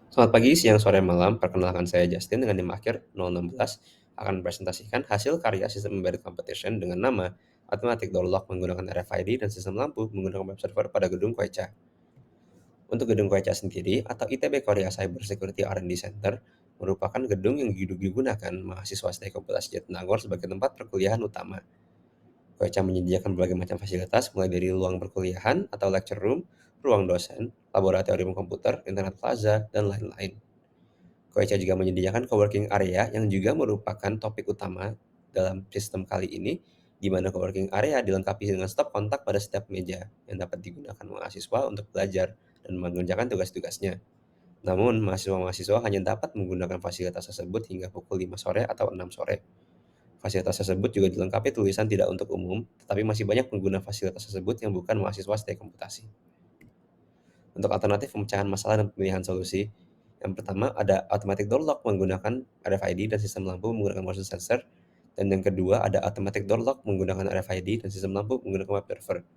Selamat pagi, siang, sore, malam. Perkenalkan saya Justin dengan NIM akhir 016 akan mempresentasikan hasil karya sistem embedded competition dengan nama Automatic Door Lock menggunakan RFID dan sistem lampu menggunakan web server pada gedung Koica. Untuk gedung Koica sendiri atau ITB Korea Cyber Security R&D Center merupakan gedung yang digunakan mahasiswa Teknik Komputer Jatinangor sebagai tempat perkuliahan utama. Koica menyediakan berbagai macam fasilitas mulai dari ruang perkuliahan atau lecture room, ruang dosen, laboratorium komputer, internet plaza, dan lain-lain. Koica juga menyediakan coworking area yang juga merupakan topik utama dalam sistem kali ini, di mana coworking area dilengkapi dengan stop kontak pada setiap meja yang dapat digunakan mahasiswa untuk belajar dan mengerjakan tugas-tugasnya. Namun, mahasiswa-mahasiswa hanya dapat menggunakan fasilitas tersebut hingga pukul 5 sore atau 6 sore. Fasilitas tersebut juga dilengkapi tulisan tidak untuk umum, tetapi masih banyak pengguna fasilitas tersebut yang bukan mahasiswa STEK komputasi. Untuk alternatif pemecahan masalah dan pemilihan solusi, yang pertama ada automatic door lock menggunakan RFID dan sistem lampu menggunakan motion sensor, dan yang kedua ada automatic door lock menggunakan RFID dan sistem lampu menggunakan web server.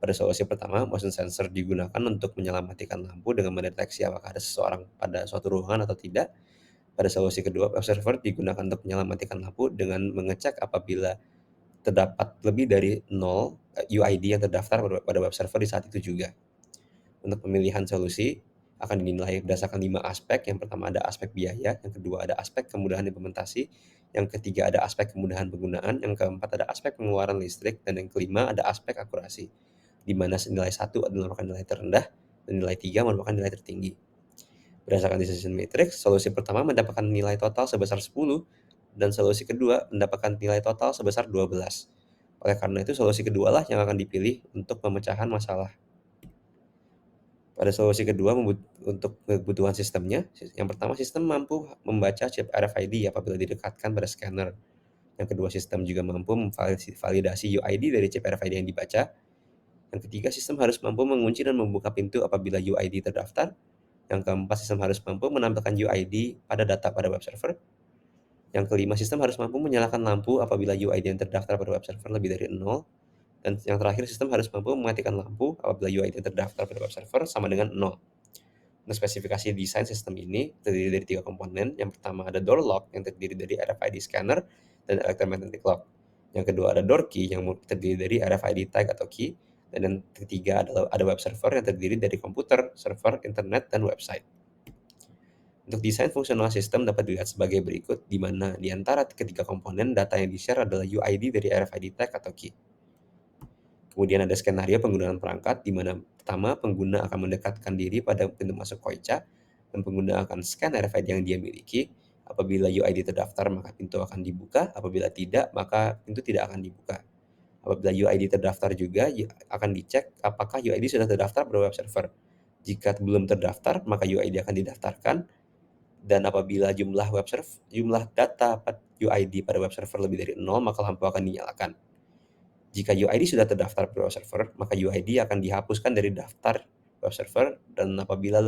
Pada solusi pertama, motion sensor digunakan untuk menyelamatkan lampu dengan mendeteksi apakah ada seseorang pada suatu ruangan atau tidak. Pada solusi kedua, web server digunakan untuk menyelamatkan lampu dengan mengecek apabila terdapat lebih dari 0 UID yang terdaftar pada web server di saat itu juga. Untuk pemilihan solusi akan dinilai berdasarkan 5 aspek. Yang pertama ada aspek biaya, yang kedua ada aspek kemudahan implementasi, yang ketiga ada aspek kemudahan penggunaan, yang keempat ada aspek pengeluaran listrik, dan yang kelima ada aspek akurasi, di mana nilai 1 adalah merupakan nilai terendah dan nilai 3 merupakan nilai tertinggi. Berdasarkan decision matrix, solusi pertama mendapatkan nilai total sebesar 10 dan solusi kedua mendapatkan nilai total sebesar 12. Oleh karena itu, solusi kedua lah yang akan dipilih untuk pemecahan masalah. Pada solusi kedua untuk kebutuhan sistemnya, yang pertama sistem mampu membaca chip RFID apabila didekatkan pada scanner. Yang kedua, sistem juga mampu memvalidasi UID dari chip RFID yang dibaca. Yang ketiga, sistem harus mampu mengunci dan membuka pintu apabila UID terdaftar. Yang keempat, sistem harus mampu menampilkan UID pada data pada web server. Yang kelima, sistem harus mampu menyalakan lampu apabila UID yang terdaftar pada web server lebih dari 0. Dan yang terakhir, sistem harus mampu mematikan lampu apabila UID yang terdaftar pada web server sama dengan 0. Untuk spesifikasi desain sistem ini terdiri dari 3 komponen. Yang pertama ada door lock yang terdiri dari RFID scanner dan electromagnetic lock. Yang kedua ada door key yang terdiri dari RFID tag atau key. Dan yang ketiga adalah ada web server yang terdiri dari komputer, server, internet, dan website. Untuk desain fungsional sistem dapat dilihat sebagai berikut, di mana di antara ketiga komponen data yang di-share adalah UID dari RFID tag atau key. Kemudian ada skenario penggunaan perangkat, di mana pertama pengguna akan mendekatkan diri pada pintu masuk Koica dan pengguna akan scan RFID yang dia miliki. Apabila UID terdaftar, maka pintu akan dibuka. Apabila tidak, maka pintu tidak akan dibuka. Apabila UID terdaftar juga, akan dicek apakah UID sudah terdaftar pada web server. Jika belum terdaftar, maka UID akan didaftarkan. Dan apabila jumlah data UID pada web server lebih dari 0, maka lampu akan dinyalakan. Jika UID sudah terdaftar pada web server, maka UID akan dihapuskan dari daftar web server, dan apabila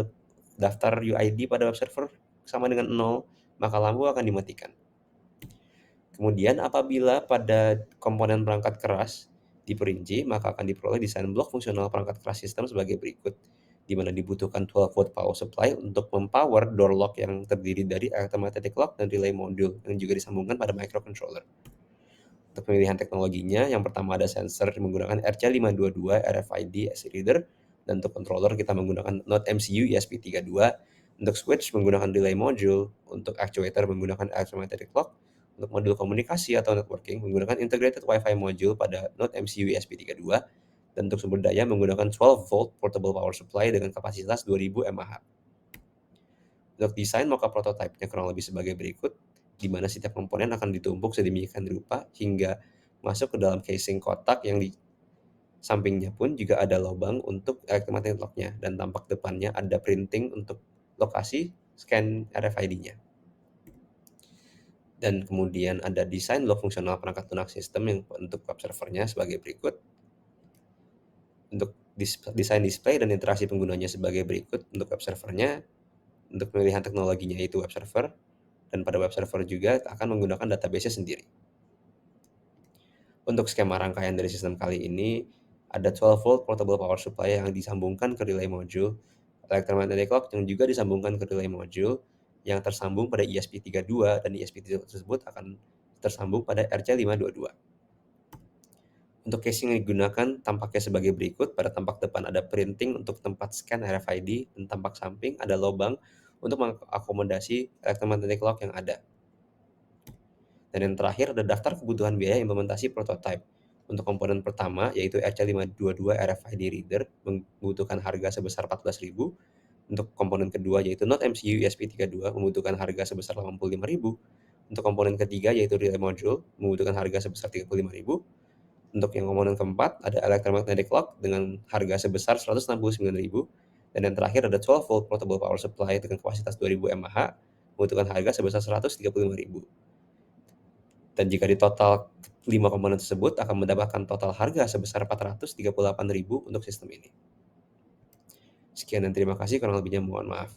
daftar UID pada web server sama dengan 0, maka lampu akan dimatikan. Kemudian apabila pada komponen perangkat keras diperinci, maka akan diperoleh desain blok fungsional perangkat keras sistem sebagai berikut, di mana dibutuhkan 12 volt power supply untuk mempower door lock yang terdiri dari automatic lock dan relay module yang juga disambungkan pada microcontroller. Untuk pemilihan teknologinya, yang pertama ada sensor menggunakan RC522 RFID as reader, dan untuk controller kita menggunakan Node MCU ESP32, untuk switch menggunakan relay module, untuk actuator menggunakan automatic lock, untuk modul komunikasi atau networking menggunakan integrated Wi-Fi module pada Node MCU ESP32, dan untuk sumber daya menggunakan 12 volt portable power supply dengan kapasitas 2000 mAh. Untuk desain mockup prototipe-nya kurang lebih sebagai berikut, di mana setiap komponen akan ditumpuk sedemikian rupa hingga masuk ke dalam casing kotak yang di sampingnya pun juga ada lubang untuk electromagnetic lock-nya, dan tampak depannya ada printing untuk lokasi scan RFID-nya. Dan kemudian ada desain blok fungsional perangkat lunak sistem yang untuk web servernya sebagai berikut. Untuk desain display dan interaksi penggunanya sebagai berikut. Untuk web servernya, untuk pemilihan teknologinya yaitu web server, dan pada web server juga akan menggunakan database-nya sendiri. Untuk skema rangkaian dari sistem kali ini, ada 12 volt portable power supply yang disambungkan ke relay module, Electromagnetic clock yang juga disambungkan ke relay module yang tersambung pada ESP32 dan ESP32 tersebut akan tersambung pada RC522. Untuk casing yang digunakan tampaknya sebagai berikut. Pada tampak depan ada printing untuk tempat scan RFID dan tampak samping ada lubang untuk mengakomodasi electromagnetic clock yang ada. Dan yang terakhir ada daftar kebutuhan biaya implementasi prototype. Untuk komponen pertama yaitu RC522 RFID reader membutuhkan harga sebesar 14.000. Untuk komponen kedua yaitu Node MCU ESP32 membutuhkan harga sebesar 85.000. Untuk komponen ketiga yaitu relay module membutuhkan harga sebesar 35.000. Untuk yang komponen keempat ada electromagnetic clock dengan harga sebesar 169.000. Dan yang terakhir ada 12 volt portable power supply dengan kapasitas 2000 mAh membutuhkan harga sebesar 135.000. Dan jika di total 5 komponen tersebut akan mendapatkan total harga sebesar 438.000 untuk sistem ini. Sekian dan terima kasih, kurang lebihnya mohon maaf.